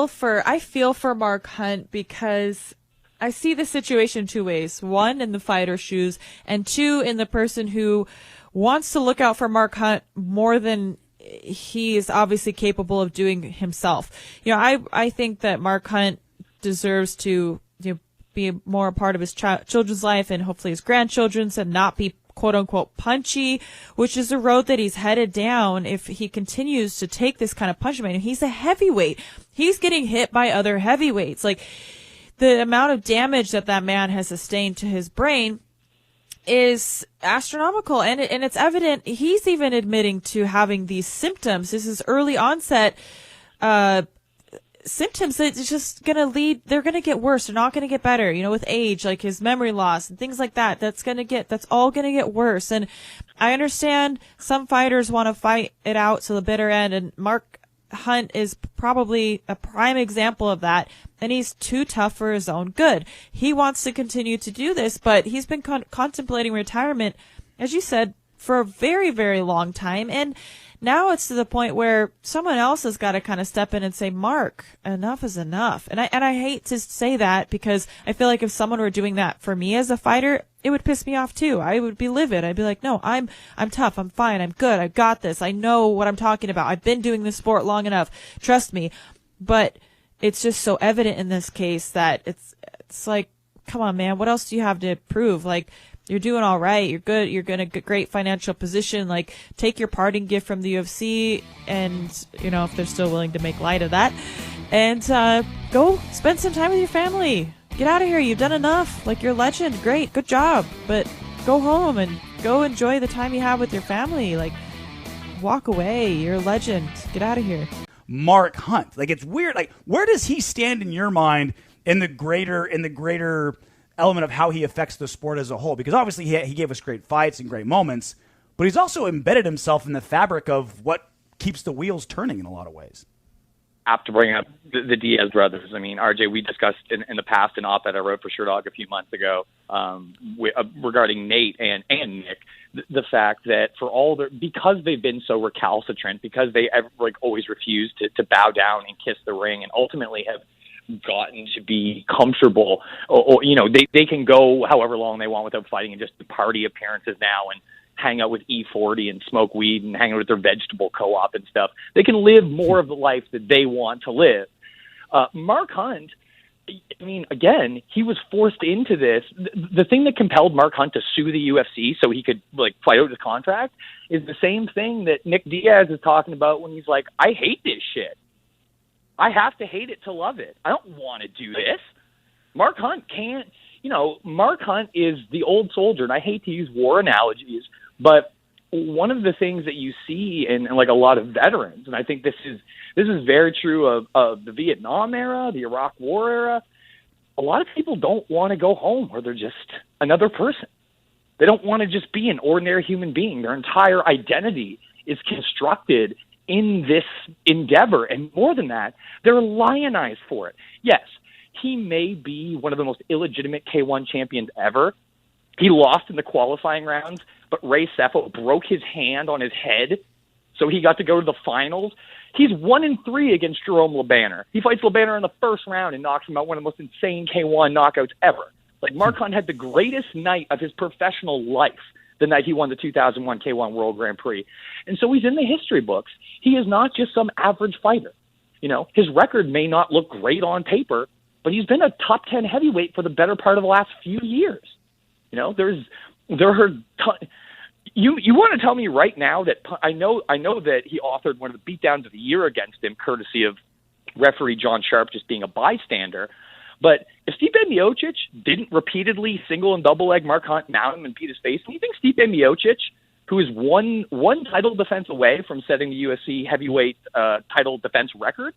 I feel for Mark Hunt because I see the situation two ways. One, in the fighter's shoes, and two, in the person who wants to look out for Mark Hunt more than he is obviously capable of doing himself. I think that Mark Hunt deserves to be more a part of his children's life and hopefully his grandchildren's, and not be quote unquote punchy, which is a road that he's headed down if he continues to take this kind of punishment. And he's a heavyweight. He's getting hit by other heavyweights. Like, the amount of damage that man has sustained to his brain is astronomical. And it's evident. He's even admitting to having these symptoms. This is early onset, symptoms that it's just going to lead, they're going to get worse. They're not going to get better, with age, like his memory loss and things like that. That's all going to get worse. And I understand some fighters want to fight it out to the bitter end. And Mark Hunt is probably a prime example of that. And he's too tough for his own good. He wants to continue to do this, but he's been contemplating retirement, as you said, for a very, very long time. And now it's to the point where someone else has got to kind of step in and say, Mark, enough is enough. And I hate to say that, because I feel like if someone were doing that for me as a fighter, it would piss me off too. I would be livid. I'd be like, no, I'm tough. I'm fine. I'm good. I've got this. I know what I'm talking about. I've been doing this sport long enough. Trust me. But it's just so evident in this case that it's like, come on, man. What else do you have to prove? Like, you're doing all right. You're good. You're in a great financial position. Like, take your parting gift from the UFC, and, if they're still willing to make light of that, and go spend some time with your family. Get out of here. You've done enough. Like, you're a legend. Great. Good job. But go home and go enjoy the time you have with your family. Like, walk away. You're a legend. Get out of here. Mark Hunt. Like, it's weird. Like, where does he stand in your mind in the greater element of how he affects the sport as a whole? Because obviously he gave us great fights and great moments, but he's also embedded himself in the fabric of what keeps the wheels turning in a lot of ways. I have to bring up the Diaz brothers. I mean, RJ, we discussed in the past an op-ed I wrote for Sherdog a few months ago regarding Nate and Nick, the fact that because they've been so recalcitrant, because they always refuse to bow down and kiss the ring, and ultimately have gotten to be comfortable, or they can go however long they want without fighting, and just do party appearances now and hang out with E40 and smoke weed and hang out with their vegetable co-op and stuff. They can live more of the life that they want to live. Mark Hunt, I mean, again, he was forced into this. The thing that compelled Mark Hunt to sue the UFC so he could fight out his contract is the same thing that Nick Diaz is talking about when he's like, I hate this shit. I have to hate it to love it. I don't want to do this. Mark Hunt can't, Mark Hunt is the old soldier, and I hate to use war analogies, but one of the things that you see in a lot of veterans, and I think this is very true of the Vietnam era, the Iraq War era, a lot of people don't want to go home where they're just another person. They don't want to just be an ordinary human being. Their entire identity is constructed in this endeavor. And more than that, they're lionized for it. Yes, he may be one of the most illegitimate K1 champions ever. He lost in the qualifying rounds, but Ray Sefo broke his hand on his head, so he got to go to the finals. He's 1-3 against Jerome LeBanner. He fights LeBanner in the first round and knocks him out, one of the most insane K1 knockouts ever. Mark Hunt had the greatest night of his professional life the night he won the 2001 K1 World Grand Prix. And so he's in the history books. He is not just some average fighter. His record may not look great on paper, but he's been a top 10 heavyweight for the better part of the last few years. You want to tell me right now that I know that he authored one of the beatdowns of the year against him, courtesy of referee John Sharp just being a bystander. But if Stipe Miocic didn't repeatedly single and double leg Mark Hunt, mount him, and beat his face, do you think Stipe Miocic, who is one title defense away from setting the UFC heavyweight title defense record,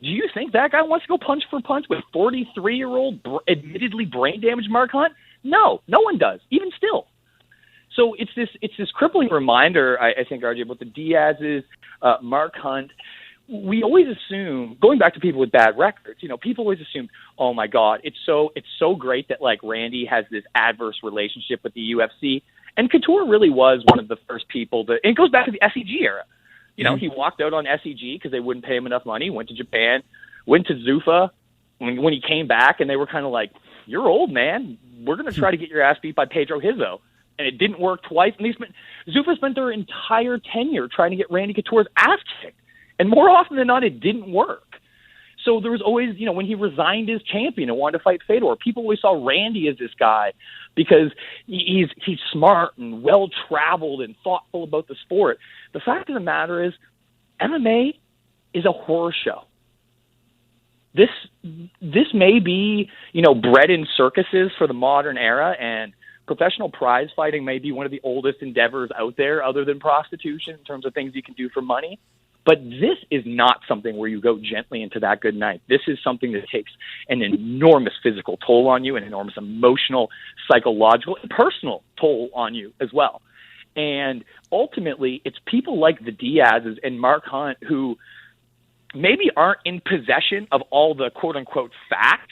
do you think that guy wants to go punch for punch with 43-year-old admittedly brain damaged Mark Hunt? No one does, even still. So it's this crippling reminder, I think, RJ, about the Diaz's, Mark Hunt. We always assume, going back to people with bad records, people always assume, oh my God, it's so great that Randy has this adverse relationship with the UFC. And Couture really was one of the first people and it goes back to the SEG era. He walked out on SEG because they wouldn't pay him enough money, went to Japan, went to Zuffa when he came back, and they were kind of like, "You're old, man. We're going to try to get your ass beat by Pedro Hizzo." And it didn't work twice. And Zuffa spent their entire tenure trying to get Randy Couture's ass kicked. And more often than not, it didn't work. So there was always, when he resigned as champion and wanted to fight Fedor, people always saw Randy as this guy because he's smart and well-traveled and thoughtful about the sport. The fact of the matter is, MMA is a horror show. This may be, bred in circuses for the modern era, and professional prize fighting may be one of the oldest endeavors out there other than prostitution in terms of things you can do for money. But this is not something where you go gently into that good night. This is something that takes an enormous physical toll on you, an enormous emotional, psychological, and personal toll on you as well. And ultimately, it's people like the Diaz's and Mark Hunt who maybe aren't in possession of all the quote-unquote facts,